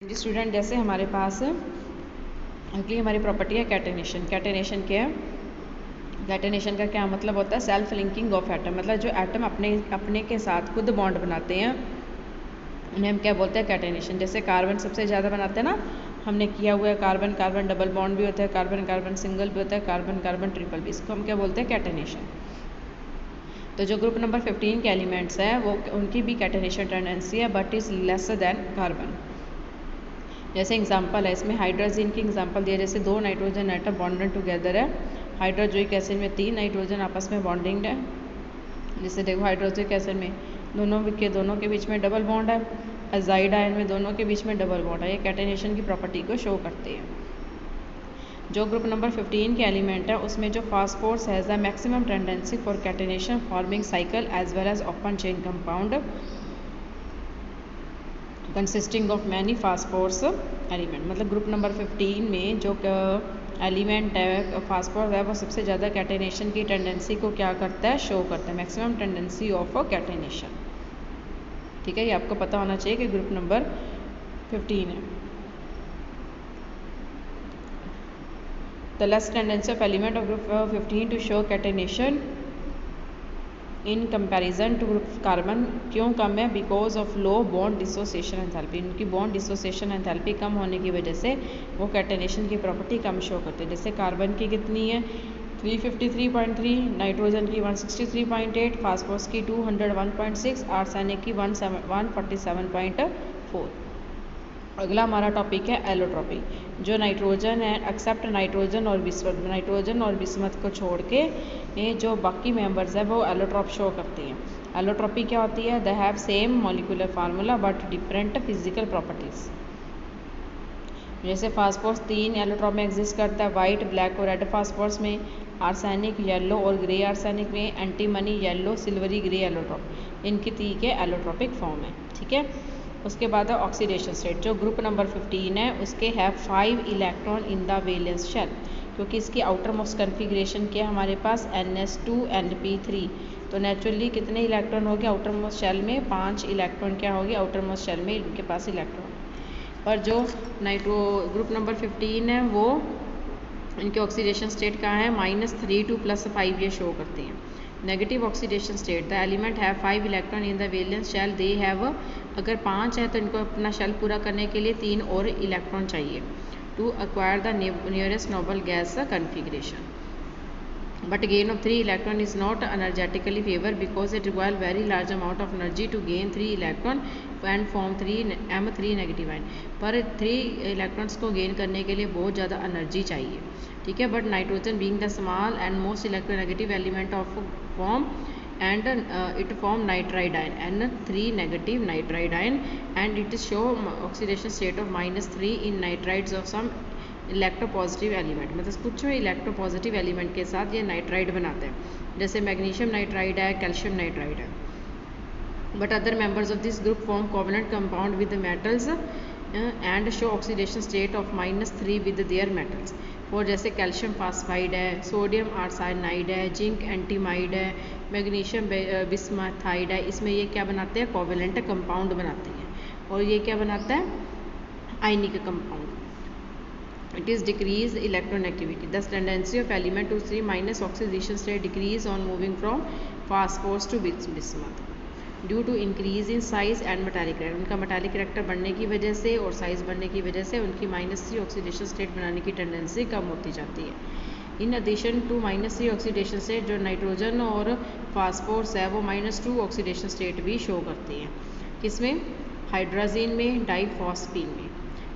जी student, जैसे हमारे पास अगली हमारी प्रॉपर्टी है कैटेनेशन। कैटेनेशन क्या है? कैटेनेशन का क्या मतलब होता है? सेल्फ लिंकिंग ऑफ एटम, मतलब जो एटम अपने के साथ खुद बॉन्ड बनाते हैं उन्हें हम क्या बोलते हैं? कैटेनेशन। जैसे कार्बन सबसे ज़्यादा बनाते हैं ना, हमने किया हुआ है कार्बन कार्बन डबल बॉन्ड भी होता है, कार्बन कार्बन सिंगल भी होता है, कार्बन कार्बन ट्रिपल भी, इसको हम क्या बोलते हैं? कैटेनेशन। तो जो ग्रुप नंबर 15 के एलिमेंट्स हैं वो उनकी भी कैटेनेशन टेंडेंसी है but is less than carbon. जैसे एग्जांपल है इसमें हाइड्रोजन की एग्जांपल दिया, जैसे दो नाइट्रोजन एटम बॉन्डेड टुगेदर है। हाइड्रोजोइक एसिड में 3 नाइट्रोजन आपस में बॉन्डिंग है। जैसे देखो हाइड्रोजोइक एसिड में दोनों के बीच में डबल बॉन्ड है, एजाइड आयन में दोनों के बीच में डबल बॉन्ड है। ये कैटेनेशन की प्रॉपर्टी को शो करते हैं। जो ग्रुप नंबर 15 के एलिमेंट है उसमें जो phosphorus has the maximum tendency for catenation forming cycle as well as open chain compound consisting of many phosphorus element. मतलब ग्रुप नंबर 15 में जो एलिमेंट है फास्फोर है वो सबसे ज़्यादा कैटेनेशन की टेंडेंसी को क्या करता है? शो करता है, मैक्सिमम टेंडेंसी ऑफ कैटेनेशन। ठीक है, ये आपको पता होना चाहिए कि ग्रुप नंबर 15 है। The less tendency of element of group 15 to show catenation in comparison to group carbon क्यों कम है? Because of low bond dissociation enthalpy. इनकी बॉन्ड डिसोसिएशन एंथैल्पी कम होने की वजह से वो कैटेनेशन की प्रॉपर्टी कम शो करते हैं। जैसे कार्बन की कितनी है? 353.3, नाइट्रोजन की 163.8, फास्फोरस की 201.6, आर्सेनिक की 147.4। अगला हमारा टॉपिक है एलोट्रॉपी। जो नाइट्रोजन है एक्सेप्ट नाइट्रोजन और बिस्मथ को छोड़ के ये जो बाकी मेंबर्स है वो एलोट्रॉप शो करती हैं। एलोट्रॉपी क्या होती है? They have same molecular formula but different physical properties. जैसे फास्फोरस 3 एलोट्रॉप में एग्जिस्ट करता है, वाइट, ब्लैक और रेड फास्फोरस में, आर्सेनिक येलो और ग्रे आर्सेनिक में, antimony yellow silvery grey allotrope, इनकी 3 के एलोट्रॉपिक फॉर्म है। ठीक है, उसके बाद है ऑक्सीडेशन स्टेट। जो ग्रुप नंबर 15 है उसके है 5 electron in the valence shell, क्योंकि इसकी आउटर मोस्ट कन्फिग्रेशन क्या है हमारे पास? NS2 NP3। तो नेचुरली कितने इलेक्ट्रॉन हो गए आउटर मोस्ट शेल में? 5 इलेक्ट्रॉन क्या हो गए आउटर मोस्ट शेल में इनके पास इलेक्ट्रॉन। और जो ग्रुप नंबर 15 है वो इनके ऑक्सीडेशन स्टेट कहाँ है? -3 to +5 ये शो करते हैं। Negative oxidation state, the element have 5 electron in the valence shell, they have, अगर 5 है तो इनको अपना शेल पूरा करने के लिए 3 और इलेक्ट्रॉन चाहिए to acquire the nearest noble gas configuration. But gain of 3 electron is not energetically favor because it requires very large amount of energy to gain 3 electron and form 3 M3 negative ion। पर 3 electrons को gain करने के लिए बहुत ज़्यादा energy चाहिए। ठीक है, but nitrogen being the small and most electronegative element of form and it form nitride ion N3 negative nitride ion and it show oxidation state of -3 in nitrides of some electropositive element. मतलब कुछ electropositive element के साथ ये nitride बनाते हैं, जैसे magnesium nitride है, calcium nitride है। But other members of this group form covalent compound with metals and show oxidation state of -3 with their metals. और जैसे कैल्शियम फास्फाइड है, सोडियम आर्सेनाइड है, जिंक एंटीमाइड है, मैग्नीशियम बिस्मथाइड है, इसमें ये क्या बनाते हैं? कोवेलेंट कंपाउंड बनाते हैं। और ये क्या बनाता है? Ionic compound. It is decrease electronegativity. Thus tendency of element to 3 minus oxidation state decrease on moving from phosphorus to bismuth due to increase in size and metallic character। उनका metallic character बढ़ने की वजह से और size बढ़ने की वजह से उनकी -3 oxidation state बनाने की tendency कम होती जाती है। In addition to -3 oxidation state, जो नाइट्रोजन और फास्फोरस है वो -2 oxidation state भी शो करती हैं। किसमें? हाइड्रोजन में, डाइफॉस्फीन में।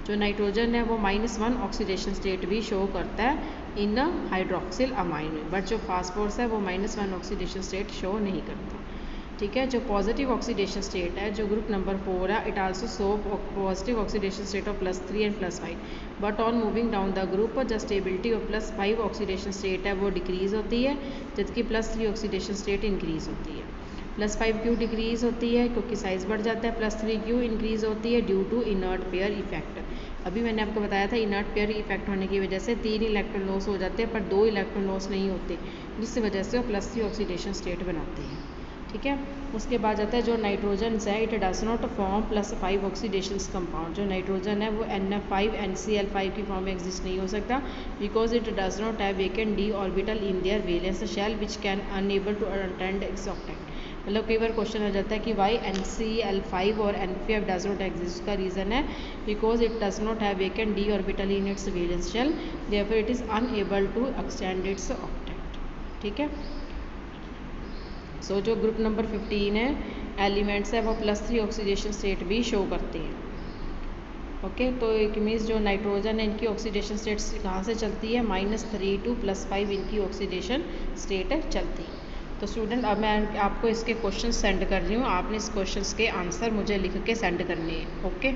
जो नाइट्रोजन है वो -1 ऑक्सीडेशन स्टेट भी शो करता है इन हाइड्रोक्सिल अमाइन में, बट जो फास्फोरस है वो -1 ऑक्सीडेशन स्टेट शो नहीं करता। ठीक है, जो पॉजिटिव ऑक्सीडेशन स्टेट है जो ग्रुप नंबर 4 है, it also show positive oxidation state of +3 and +5, but on moving down the group जो स्टेबिलिटी ऑफ +5 ऑक्सीडेशन स्टेट है वो डिक्रीज होती है, जबकि +3 ऑक्सीडेशन स्टेट इंक्रीज होती है। +5 क्यों डिक्रीज होती है? क्योंकि साइज बढ़ जाता है। +3 क्यों इंक्रीज होती है? Due to inert pair effect. अभी मैंने आपको बताया था इनर्ट पेयर इफेक्ट होने की वजह से 3 इलेक्ट्रॉन लॉस हो जाते हैं पर 2 इलेक्ट्रॉन लॉस नहीं होते, जिसकी वजह से वो +3 ऑक्सीडेशन स्टेट बनाते हैं। ठीक है। उसके बाद आता है जो नाइट्रोजन है, it does not form +5 oxidation compound. जो नाइट्रोजन है वो NF5 NCl5 की फॉर्म में एग्जिस्ट नहीं हो सकता, because it does not have vacant d orbital in their valence shell which can unable to attend its octet. मतलब कई बार क्वेश्चन आ जाता है कि वाई NCl5 और NF5 डज नॉट एग्जिस्ट। उसका रीज़न है because it does not have vacant d orbital in its valence shell, therefore it is unable to extend its octet. ठीक है। सो जो ग्रुप नंबर 15 है एलिमेंट्स है वो +3 ऑक्सीडेशन स्टेट भी शो करते हैं। ओके, तो एक मीन्स जो नाइट्रोजन है इनकी ऑक्सीडेशन स्टेट कहाँ से चलती है, -3 to +5 इनकी ऑक्सीडेशन स्टेट चलती है। तो स्टूडेंट अब मैं आपको इसके क्वेश्चन सेंड कर रही हूँ, आपने इस क्वेश्चंस के आंसर मुझे लिख के सेंड करने हैं। ओके।